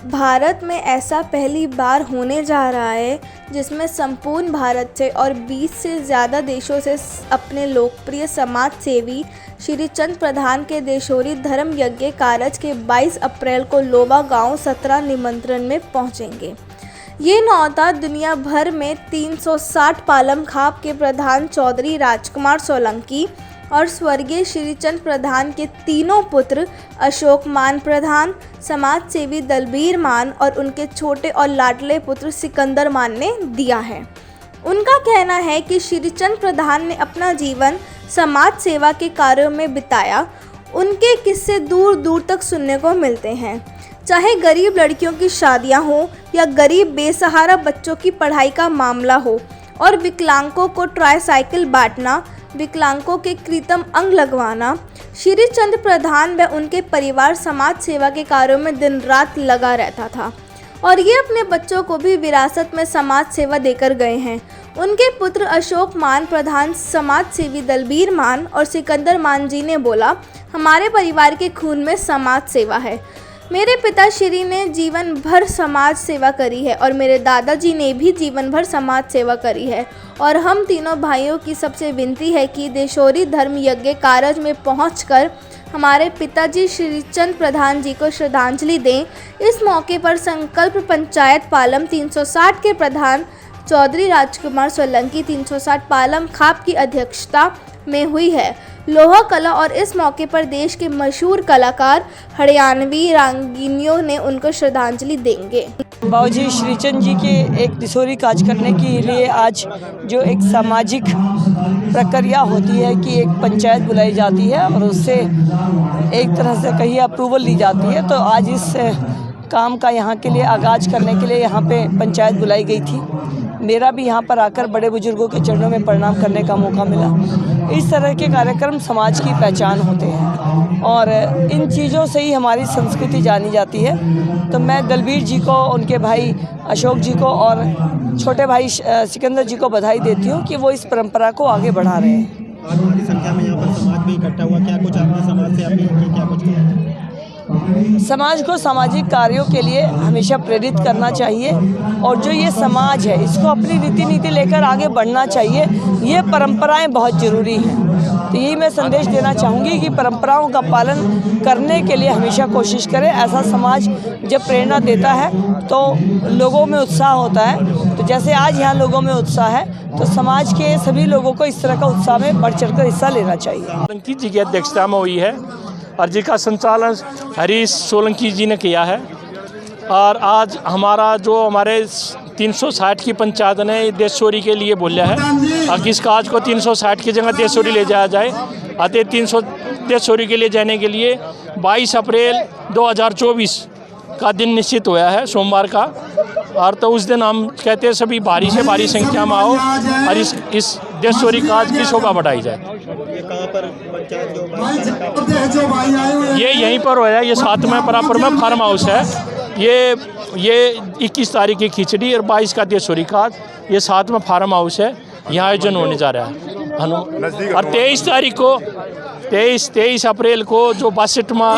भारत में ऐसा पहली बार होने जा रहा है जिसमें संपूर्ण भारत से और 20 से ज़्यादा देशों से अपने लोकप्रिय समाज सेवी श्री चंद प्रधान के देशोरी धर्म यज्ञ कारज के 22 अप्रैल को लोबा गांव 17 निमंत्रण में पहुंचेंगे। ये न्योता दुनिया भर में 360 पालम खाप के प्रधान चौधरी राजकुमार सोलंकी और स्वर्गीय श्रीचंद प्रधान के तीनों पुत्र अशोक मान प्रधान, समाज सेवी दलबीर मान और उनके छोटे और लाडले पुत्र सिकंदर मान ने दिया है। उनका कहना है कि श्रीचंद प्रधान ने अपना जीवन समाज सेवा के कार्यों में बिताया। उनके किस्से दूर दूर तक सुनने को मिलते हैं, चाहे गरीब लड़कियों की शादियां हो या गरीब बेसहारा बच्चों की पढ़ाई का मामला हो, और विकलांगों को ट्राईसाइकिल बांटना, विकलांगों के कृत्रिम अंग लगवाना। श्री चंद प्रधान व उनके परिवार समाज सेवा के कार्यों में दिन रात लगा रहता था और ये अपने बच्चों को भी विरासत में समाज सेवा देकर गए हैं। उनके पुत्र अशोक मान प्रधान, समाज सेवी दलबीर मान और सिकंदर मान जी ने बोला, हमारे परिवार के खून में समाज सेवा है। मेरे पिताश्री ने जीवन भर समाज सेवा करी है और मेरे दादाजी ने भी जीवन भर समाज सेवा करी है और हम तीनों भाइयों की सबसे विनती है कि देशोरी धर्म यज्ञ कारज में पहुंचकर हमारे पिताजी श्रीचंद प्रधान जी को श्रद्धांजलि दें। इस मौके पर संकल्प पंचायत पालम 360 के प्रधान चौधरी राजकुमार सोलंकी 360 पालम खाप की अध्यक्षता में हुई है लोहा कला, और इस मौके पर देश के मशहूर कलाकार हरियाणवी रागिनियों ने उनको श्रद्धांजलि देंगे। बाबूजी श्रीचंद जी के एक दिसोरी काज करने के लिए आज जो एक सामाजिक प्रक्रिया होती है कि एक पंचायत बुलाई जाती है और उससे एक तरह से कहीं अप्रूवल ली जाती है, तो आज इस काम का यहाँ के लिए आगाज़ करने के लिए यहाँ पे पंचायत बुलाई गई थी। मेरा भी यहाँ पर आकर बड़े बुजुर्गों के चरणों में प्रणाम करने का मौका मिला। इस तरह के कार्यक्रम समाज की पहचान होते हैं और इन चीज़ों से ही हमारी संस्कृति जानी जाती है। तो मैं दलबीर जी को, उनके भाई अशोक जी को और छोटे भाई सिकंदर जी को बधाई देती हूँ कि वो इस परंपरा को आगे बढ़ा रहे हैं। आज बड़ी संख्या में यहाँ पर समाज भी इकट्ठा हुआ, क्या कुछ आपने समाज से अपील की, क्या कुछ किया? समाज को सामाजिक कार्यों के लिए हमेशा प्रेरित करना चाहिए और जो ये समाज है इसको अपनी रीति नीति लेकर आगे बढ़ना चाहिए। ये परंपराएं बहुत ज़रूरी हैं, तो यही मैं संदेश देना चाहूँगी कि परंपराओं का पालन करने के लिए हमेशा कोशिश करें। ऐसा समाज जब प्रेरणा देता है तो लोगों में उत्साह होता है। तो जैसे आज यहाँ लोगों में उत्साह है, तो समाज के सभी लोगों को इस तरह का उत्साह में बढ़ चढ़ कर हिस्सा लेना चाहिए। सोलंकी जी की अध्यक्षता में हुई है और जिसका संचालन हरीश सोलंकी जी ने किया है। और आज हमारे 360 की पंचायत ने देशोरी के लिए बोला है और किस काज को 360 की जगह देशोरी ले जाया जाए। अतः 300 देशोरी के लिए जाने के लिए 22 अप्रैल 2024 का दिन निश्चित हुआ है, सोमवार का। और तो उस दिन हम कहते हैं सभी भारी से भारी संख्या में आओ और इस देशोरी काज की शोभा बढ़ाई जाए। ये कहाँ पर पंचायत ये यहीं पर हो है, ये 7वें बराबर में फार्म हाउस है। ये 21 तारीख की खिचड़ी और 22 का देशोरी काज, ये 7वां फार्म हाउस है, यहाँ आयोजन होने जा रहा है। और 23 तारीख को 23 अप्रैल को जो 62वां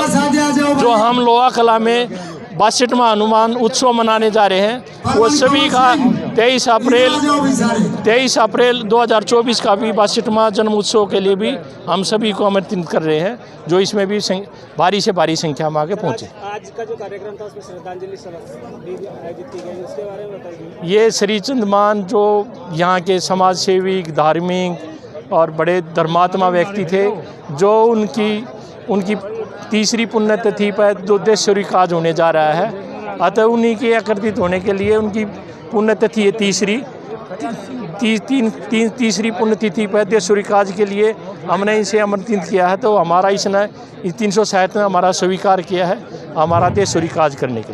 जो हम लोहा कला में 62वां हनुमान उत्सव मनाने जा रहे हैं, वो सभी का 23 अप्रैल 2024 का भी 62वां जन्म उत्सव के लिए भी हम सभी को आमंत्रित कर रहे हैं, जो इसमें भी भारी से भारी संख्या में आगे पहुँचे। आज का जो कार्यक्रम था उसमें श्रद्धांजलि आयोजित की गई, उसके बारे में बताइए। ये श्रीचंद मान जो यहाँ के समाज सेवी, धार्मिक और बड़े धर्मात्मा व्यक्ति थे, जो उनकी तीसरी पुण्यतिथि पर जो देशोरी काज होने जा रहा है, अतः उन्हीं के एकत्रित होने के लिए उनकी पुण्यतिथि है तीसरी पुण्यतिथि पर देशोरी काज के लिए हमने इसे आमंत्रित किया है। तो हमारा इसने 360 ने हमारा स्वीकार किया है हमारा देशोरी काज करने के लिए।